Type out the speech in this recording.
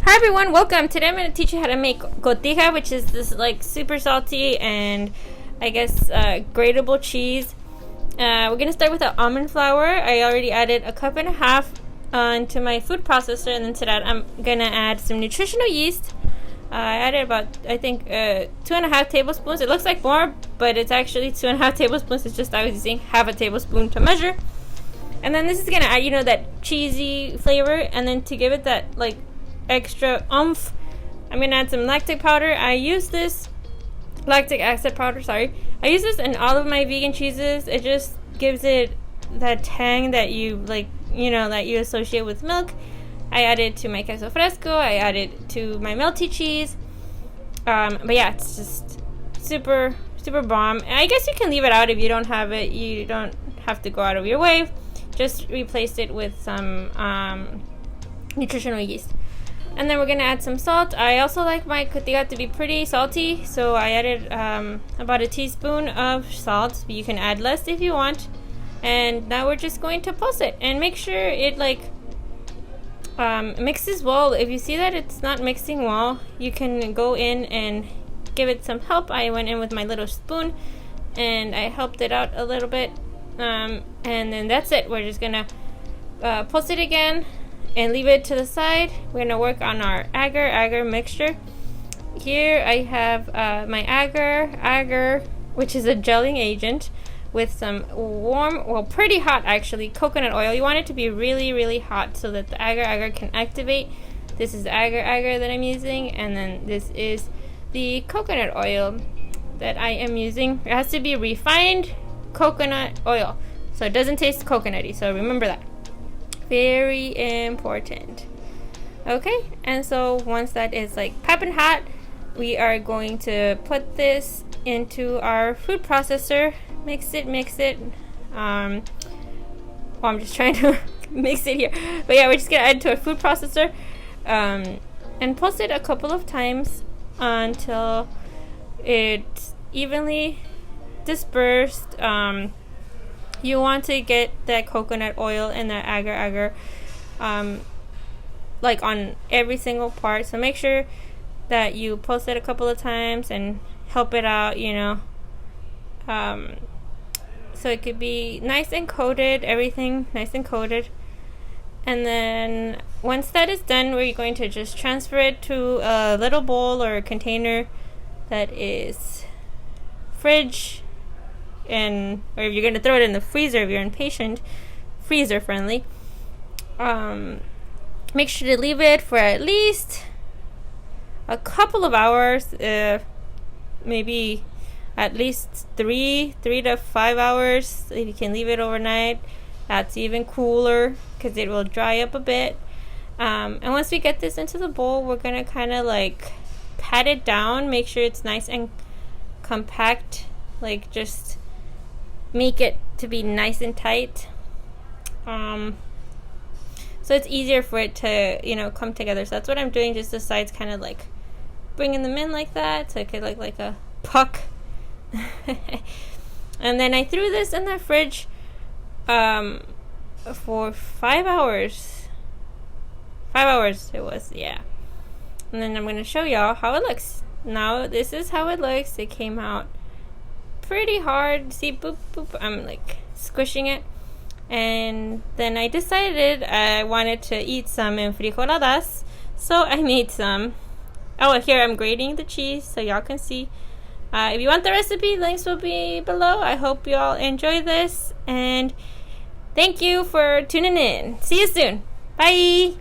Hi everyone, welcome. Today I'm going to teach you how to make cotija, which is this like super salty and I guess grateable cheese. We're going to start with the almond flour. I already added a cup and a half into my food processor, and then to that I'm going to add some nutritional yeast. I added about, I think, 2.5 tablespoons. It looks like more, but it's actually 2.5 tablespoons. It's just I was using half a tablespoon to measure. And then this is going to add, that cheesy flavor, and then to give it that like extra oomph, I'm gonna add some lactic powder. I use this lactic acid powder, I use this in all of my vegan cheeses. It just gives it that tang that you like, that you associate with milk. I add it to my queso fresco, I add it to my melty cheese. But yeah, it's just super bomb. And I guess you can leave it out if you don't have it. You don't have to go out of your way. Just replace it with some nutritional yeast. And then we're going to add some salt. I also like my cotija to be pretty salty, so I added about a teaspoon of salt. You can add less if you want. And now we're just going to pulse it and make sure it mixes well. If you see that it's not mixing well, you can go in and give it some help. I went in with my little spoon and I helped it out a little bit. And then that's it. We're just going to pulse it again and leave it to the side. We're going to work on our agar mixture. Here I have my agar, which is a gelling agent, with some warm, pretty hot actually, coconut oil. You want it to be really hot so that the agar can activate. This is the agar that I'm using, and then this is the coconut oil that I am using. It has to be refined coconut oil, so it doesn't taste coconutty, so remember that. Very important. Okay, and so once that is like piping hot, we are going to put this into our food processor. Mix it. I'm just trying to mix it here. But yeah, we're just gonna add it to a food processor and pulse it a couple of times until it's evenly dispersed. You want to get that coconut oil and that agar like on every single part, so make sure that you pulse it a couple of times and help it out, so it could be nice and coated, everything nice and coated. And then once that is done, we're going to just transfer it to a little bowl or a container that is fridge or if you're going to throw it in the freezer, if you're impatient, freezer friendly. Make sure to leave it for at least a couple of hours, maybe at least 3 to 5 hours. If you can leave it overnight, that's even cooler because it will dry up a bit. And once we get this into the bowl, we're going to kind of like pat it down, make sure it's nice and compact, like just make it to be nice and tight, so it's easier for it to come together. So that's what I'm doing, just the sides kind of like bringing them in like that, so it could look like a puck. And then I threw this in the fridge for 5 hours. 5 hours it was, yeah. And then I'm going to show y'all how it looks. Now this is how it looks. It came out pretty hard. See, boop I'm like squishing it. And then I decided I wanted to eat some enfrijoladas, so I made some. Oh, here I'm grating the cheese so y'all can see. If you want the recipe, links will be below. I hope y'all enjoy this, and thank you for tuning in. See you soon. Bye.